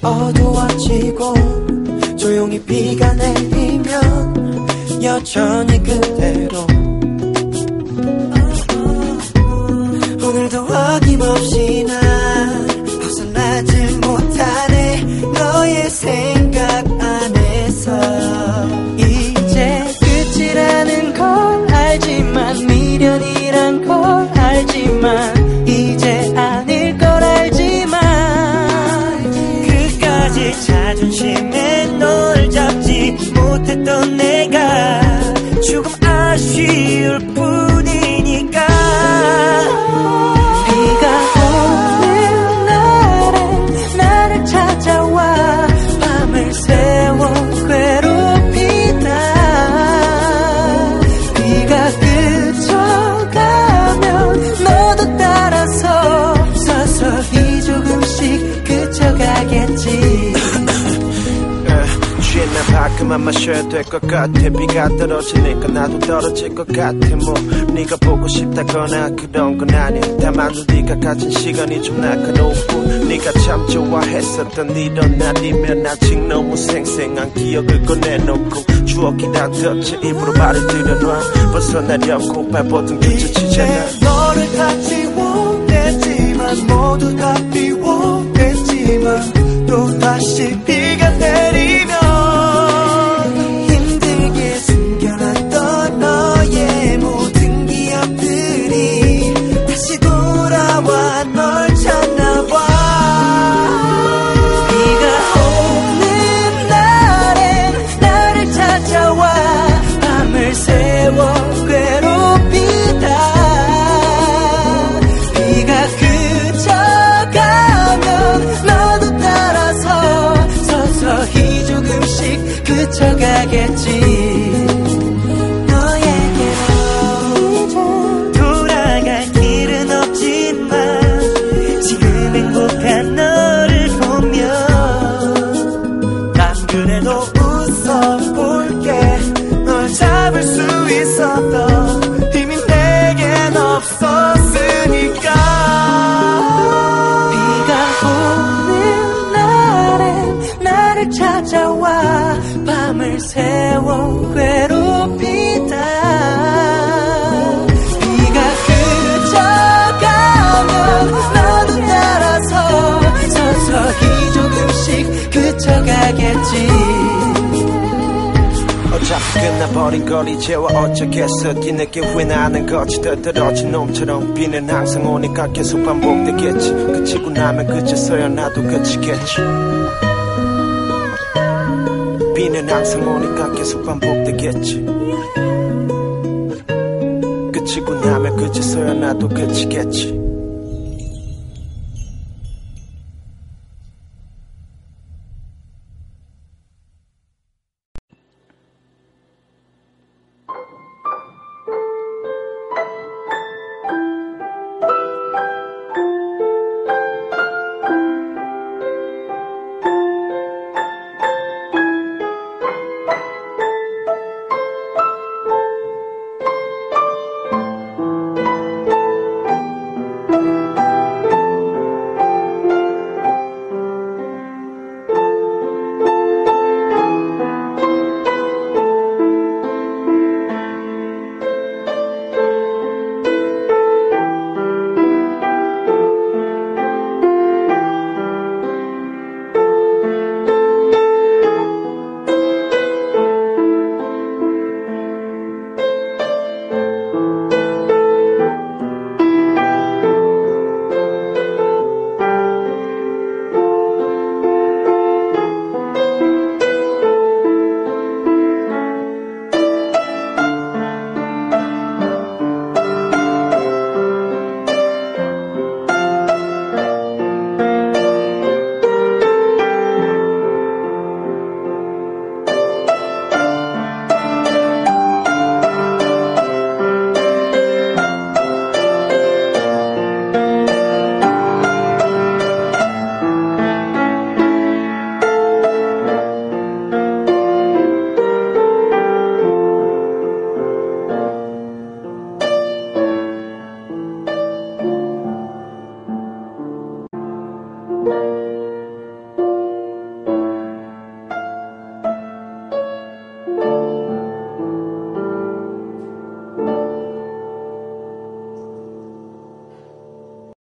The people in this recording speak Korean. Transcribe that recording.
어두워지고 조용히 비가 내리면 여전히 그대로 오늘도 어김없이 난 벗어나질 못하네 너의 생각 안에서 이제 끝이라는 걸 알지만 미련이란 걸 알지만 이제 아닐 걸 알지만 자존심에 널 잡지 못했던 내가 조금 아쉬울 뿐이니까 비가 오는 날에 나를 찾아와 밤을 새워 괴롭히다 비가 그쳐가면 너도 따라서 서서히 조금씩 그쳐가겠지 나 그만 마셔야 될 것 같아 비가 떨어지니까 나도 떨어질 것 같아 뭐 네가 보고 싶다거나 그런 건 아니야 다만 네가 가진 시간이 좀 날카롭고 네가 참 좋아했었던 이런 날이면 아직 너무 생생한 기억을 꺼내놓고 추억이란 덫에 일부러 발을 들여놔 벗어나려고 발버둥 뒤처지잖아 너를 다 지워냈지만 모두 다 비워냈지만 또 다시 비가 내리면 그쳐가겠지 너에게로 돌아갈 길은 없지만 지금 행복한 너를 보며 난 그래도 웃어볼게 널 잡을 수 있었던 힘이 내겐 없었으니까 비가 오는 날엔 나를 찾아와 밤을 새워 괴롭히다 비가 그쳐가면 너도 따라서 서서히 조금씩 그쳐가겠지 어차피 끝나버린 걸 이제와 어쩌겠어 뒤늦게 후회나는 거지 떨어진 놈처럼 비는 항상 오니까 계속 반복되겠지 그치고 나면 그제서야 나도 그치겠지 비는 항상 오니까 계속 반복되겠지 그치고 나면 그제서야 나도 그치겠지